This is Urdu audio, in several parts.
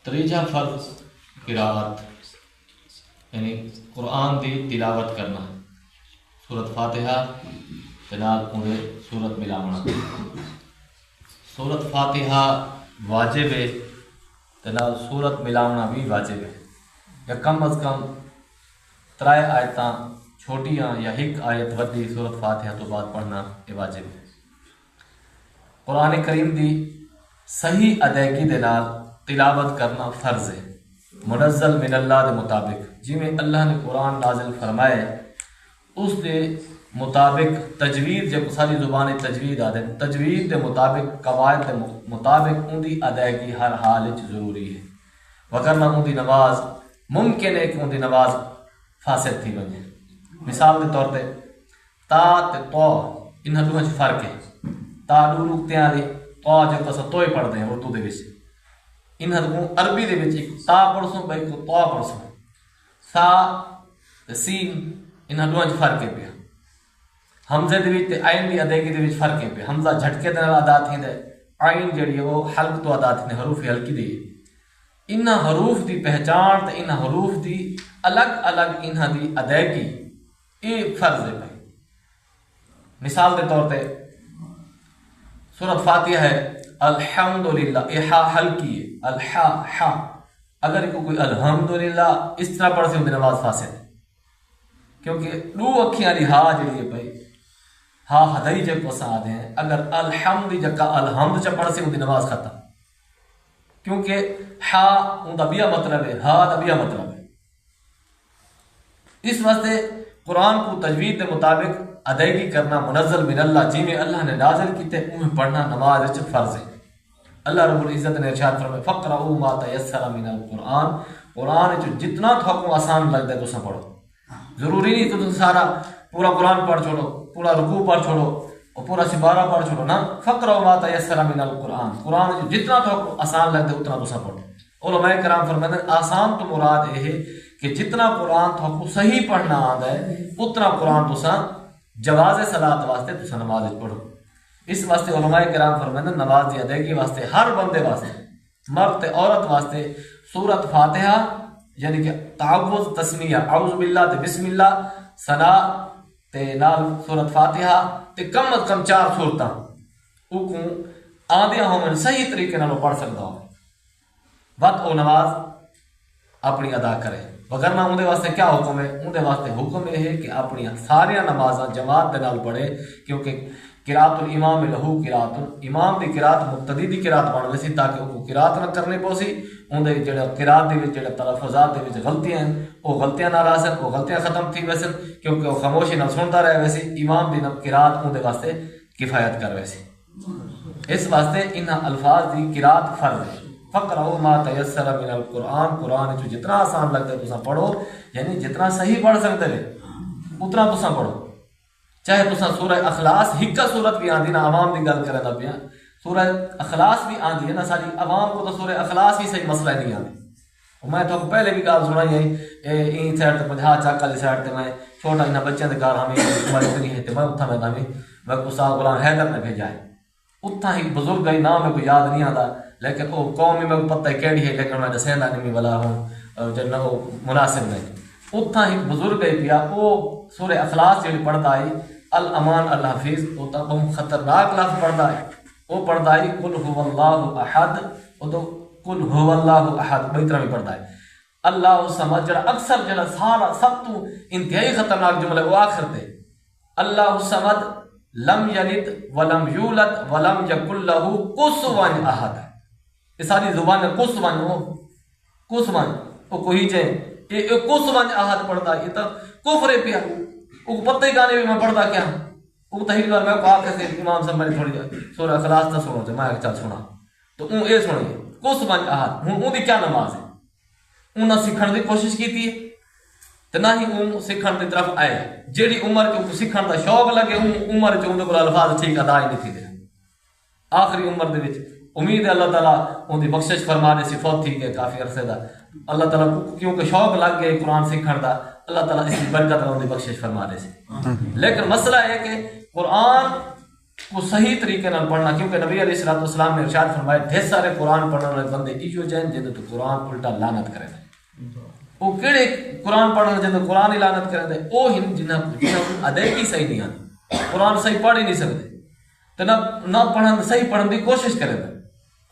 تریجا فرض قرات یعنی قرآن دی تلاوت کرنا، سورت فاتحہ نال اندے سورت ملاونا۔ سورت فاتحہ واجب ہے نال سورت ملاونا بھی واجب ہے، یا کم از کم 3 آیتاں چھوٹیاں یا 1 آیت وڈی سورت فاتحہ تو بعد پڑھنا یہ واجب ہے۔ قرآن کریم دی صحیح ادائیگی دے نال تلاوت کرنا فرض ہے، منزل من اللہ دے مطابق، جی میں اللہ نے قرآن نازل فرمائے اس دے مطابق تجوید جب ساری زبان تجوید آدھے تجوید دے مطابق قواعد دے مطابق ان دی ادائیگی ہر حال وچ ضروری ہے، وگرنہ ان دی نماز ممکن ہے کہ ان دی نماز فاسد تھی بنے۔ مثال کے طور پہ تا تے تو انہاں دونوں وچ فرق ہے۔ تا دو نقطے والی تو جو کسا توئے پڑھتے ہیں اردو دے وچ، انہاں دونوں عربی دے وچ ایک تا پڑھسوں بھائی کو تو پڑھسوں، سا تے سین انہاں دونوں وچ فرق ہے پیا۔ حمزے دے وچ تے عین دی ادائیگی دے وچ فرق ہے پیا۔ حمزہ جھٹکے دے نال ادا تھیندا ہے، عین جڑی ہے وہ حلق تو ادا تھیندے، حروف حلقی دی۔ انہاں حروف دی پہچان تے انہاں حروف دی الگ الگ انہاں دی ادائیگی یہ فرض ہے بھائی۔ مثال کے طور پہ سورت فاتحہ ہے الحمدللہ، یہ ہا حلقی ہے، الحا ہا، اگر کوئی الحمدللہ اس طرح پڑھ سے ان کی نماز فاسد ہے، کیونکہ دو اکھیاں والی ہا جڑی ہے بھائی ہا ہدائی جب پسا آدھے ہیں، اگر الحمد جگہ الحمد چا پڑھ سے ان کی نماز ختم، کیونکہ ہا ان کا بیا مطلب ہے، ہا دا بیا مطلب ہے۔ اس واسطے قرآن کو تجوید کے مطابق ادائیگی کرنا منزل من اللہ، جی میں اللہ نے نازل کیتے انہیں پڑھنا نماز وچ فرض ہے۔ اللہ رب العزت نے ارشاد فرمایا فقرؤوا ما تیسر من القرآن، قرآن وچ جتنا تھوکو آسان لگتا ہے تساں پڑھو، ضروری نہیں کہ تم سارا پورا قرآن پڑھ چھوڑو، پورا رکوع پڑھ چھوڑو اور پورا سپارہ پڑھ چھوڑو، نا فقرؤوا ما تیسر من القرآن، قرآن وچ جتنا تھوکو آسان لگتا ہے اتنا تساں پڑھو۔ علماء کرام فرماتے ہیں آسان تو مراد یہ ہے کہ جتنا قرآن تھوکو صحیح پڑھنا آتا ہے اتنا قرآن تساں جواز صلاۃ واسطے تساں نماز پڑھو۔ اس واسطے علماء کرام فرماتے ہیں نماز دی ادائیگی واسطے ہر بندے واسطے، مرد تے عورت واسطے سورت فاتحہ یعنی کہ تعوذ تسمیہ اعوذ باللہ تے بسم اللہ ثنا تے نال سورت فاتحہ تے کم از کم 4 سورتاں او کو آندیاں ہون صحیح طریقے نال پڑھ سکدا ہو، وقت او نماز اپنی ادا کرے۔ وگرنہ اندے واسطے کیا حکم ہے؟ اندے واسطے حکم یہ ہے کہ اپنی ساری نمازاں جماعت دے نال پڑھے، کیونکہ قرات الامام لہو قرات، امام دی قرات مقتدی دی قرات بن ویسی تاکہ وہ قرات نہ کرنی پوسی، اندے جڑا قرات دے وچ جڑا تلفظات دے وچ غلطیاں ہیں وہ غلطیاں نہ آ سکن، وہ غلطیاں ختم تھی ویسن، کیونکہ وہ خاموشی نال سنتا رہے ویسی امام دی قرات اندے واسطے کفایت کر ویسی۔ اس واسطے انہاں الفاظ دی قرات فرض ہے۔ فقرؤوا ما تیسر من القرآن، قرآن جو جتنا آسان لگتا ہے تساں پڑھو، یعنی جتنا صحیح پڑھ سکتے ہیں اتنا تساں پڑھو۔ چاہے تساں سورہ اخلاص ہکا صورت بھی آندی، نہ عوام دی گل کرے نہ پیا، سورہ اخلاص بھی آندی ہے نا، ساری عوام کو تو سورہ اخلاص ہی صحیح مسئلہ نہیں آندی۔ میں تو پہلے بھی گل سنائی ہے این سائڈ تے 50 چاک والی سائڈ تے میں چھوٹا انہاں بچیاں دے گھر ہمیں عمر اتنی ہے تے میں اتھا میں استاد غلام حیدر نے بھیجا ہے، اتھا ہی بزرگ گئی نام میں کوئی یاد نہیں آتا، لیکن وہ قوم میں پتہ کیڑی ہے، لیکن میں دسیندا نہیں والا ہوں جنہ وہ مناسب نہیں۔ اتھا ہی بزرگ گئی پیا وہ سورہ اخلاص جڑی پڑھدا ہے الامان الحفیظ، وہ تو بہت خطرناک لفظ پڑھدا ہے، وہ پڑھدا ہے قل هو اللہ احد، وہ تو قل هو اللہ احد بئی طرح بھی پڑھدا ہے۔ اللہ الصمد جڑا اکثر جڑا سارا سب تو انتہائی خطرناک جملہ وہ آخر تے اللہ الصمد لم یلد ولم یولد ولم یکن له کفوا احد، یہ ساری زبان میں کفوا وہ کوئی جے یہ کفوا احد پڑھتا ہے، یہ تو کفر ہے پیا، وہ پتہ ہی گانے بھی میں پڑھتا کیا، وہ تحریر بار میں کہا کہ امام صاحب میں تھوڑی سورہ اخلاص نہ سنو، میں چل سنا تو اون یہ سنیے کفوا احد، ہوں اون دی کیا نماز ہے؟ انہاں سکھن دی کوشش کیتی ہے تے نہ ہی اون سکھن دی طرف آئے، جیڑی عمر کو سکھن دا شوق لگے اون عمر چ اون دے الفاظ ٹھیک ادا ہی نہیں تھی دے، آخری عمر دے وچ امید ہے اللہ تعالیٰ ان کی بخشش فرما دے سی، فوت تھی گئے کافی عرصے دا، اللہ تعالیٰ کیونکہ شوق لگ گئے قرآن سیکھن دا، اللہ تعالیٰ اس کی برکت ان کی بخشش فرما دے سی۔ لیکن مسئلہ ہے کہ قرآن کو صحیح طریقے نال پڑھنا، کیونکہ نبی علیہ الصلوۃ والسلام نے ارشاد فرمایا ڈھیر سارے قرآن پڑھنے والے بندے ایو جائیں جن تو قرآن الٹا لعنت کرے دے۔ وہ کہڑے قرآن پڑھنے جن قرآن ہی لعنت کرے دے؟ وہ ہن جنہاں ادائیگی صحیح نہیں آتی، قرآن صحیح پڑھ ہی نہیں سکتے، تو نہ پڑھن صحیح پڑھن دی کوشش کرے دے،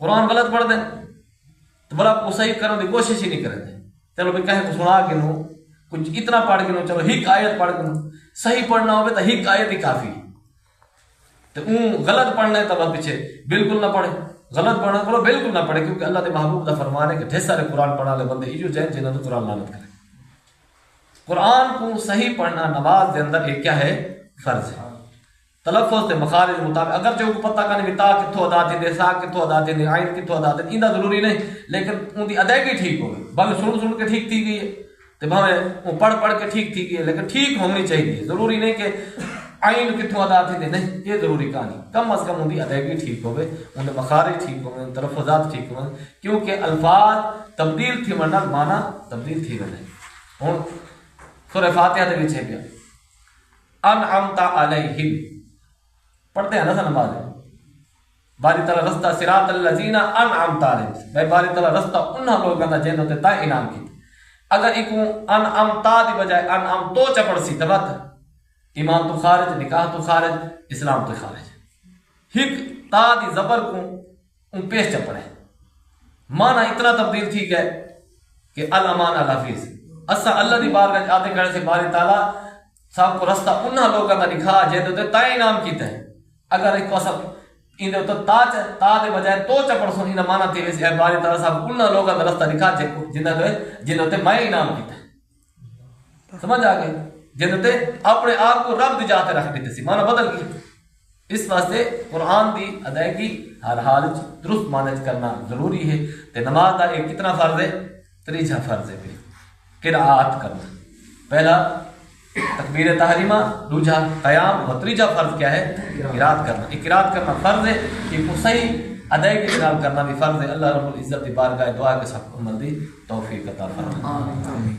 قرآن غلط پڑھ دیں تو بلا کو صحیح کرنے دی کوشش ہی نہیں کرے دے۔ چلو بھی کہیں کو سنا کے نو کچھ اتنا پڑھ کے نو، چلو ایک آیت پڑھ کے نو، صحیح پڑھنا ہوئے تو ایک آیت ہی کافی، تو غلط پڑھنا ہے تو پیچھے بالکل نہ پڑھے، غلط پڑھنا بولو بالکل نہ پڑھے، کیونکہ اللہ کے محبوب کا فرمان ہے کہ ڈھیر سارے قرآن پڑھنے والے بندے ایجو جائیں جنہوں نے قرآن لعنت کرے۔ قرآن کو صحیح پڑھنا نماز دے اندر ایک کیا ہے؟ فرض ہے۔ تلفظ تے مخارج مطابق اگر جو پتہ کنے بھی تا کتھوں ادا تھی دے، سا کتھوں ادا تھی دے، عین کتھوں ادا تھی، ایندا ضروری نہیں، لیکن ان دی ادائیگی ٹھیک ہوگی، بلکہ سن کے ٹھیک تھی گئی ہے، تے بھاویں وہ پڑھ کے ٹھیک تھی گئی ہے، لیکن ٹھیک ہونی چاہیے، ضروری نہیں کہ عین کتھوں ادا تھی دے، نہیں، یہ ضروری کہانی، کم از کم ان دی ادائیگی ٹھیک ہوئے، ان دے مخارج ٹھیک ہوئے، تلفظات ٹھیک ہوئے، کیونکہ الفاظ تبدیل تھی ورنہ معنی تبدیل تھی ورنہ۔ ہن سورہ فاتحہ دے وچ ہے پیا انعمت علیہم، پڑھتے ہیں نا سا نماز میں، باری تعالیٰ رستہ صراط الذین انعمت علیہم، بھائی باری تعالیٰ رستہ انہاں لوگوں کا جنہوں تے تا انعام کی۔ اگر ایکو انعمتا دی بجائے انعمتو چپڑ سی تبت ایمان تو خارج، نکاح تو خارج، اسلام تو خارج، ہک تا دی زبر کو ان پیش چپڑے، معنی اتنا تبدیل تھی گئے کہ الامان الحفیظ، اسا اللہ دی بارگاہ آتے کرنے سے باری تعالیٰ صاحب کو رستہ انہاں لوگوں کا نکاح جنہوں تے تا انعام کیتا ہے۔ اگر ایک واسب ان دے تو تا دے بجائے تو چپڑ سن ان مانا تھی ویسے اے باری تعالیٰ صاحب انہاں لوگوں کا رستہ نکاح جنہوں تے میں انعام کیتا ہے، سمجھ آ گئی، جنہوں تے اپنے آپ کو رب دی جاتے رکھ دیتے سی، مانا بدل گئی۔ اس واسطے قرآن دی ادائیگی ہر حال درست مانج کرنا ضروری ہے۔ تے نماز دا ایک کتنا فرض ہے؟ تریجا فرض ہے قرآت کرنا، پہلا تکبیر تحریمہ، دوجا قیام، اور تریجا فرض کیا ہے؟ قرات کرنا۔ قرات کرنا فرض ہے، کہ کو صحیح ادائیگی کے نام کرنا بھی فرض ہے۔ اللہ رب العزت کی بارگاہ دعا کے ساتھ عمل دی توفیق عطا فرمائے۔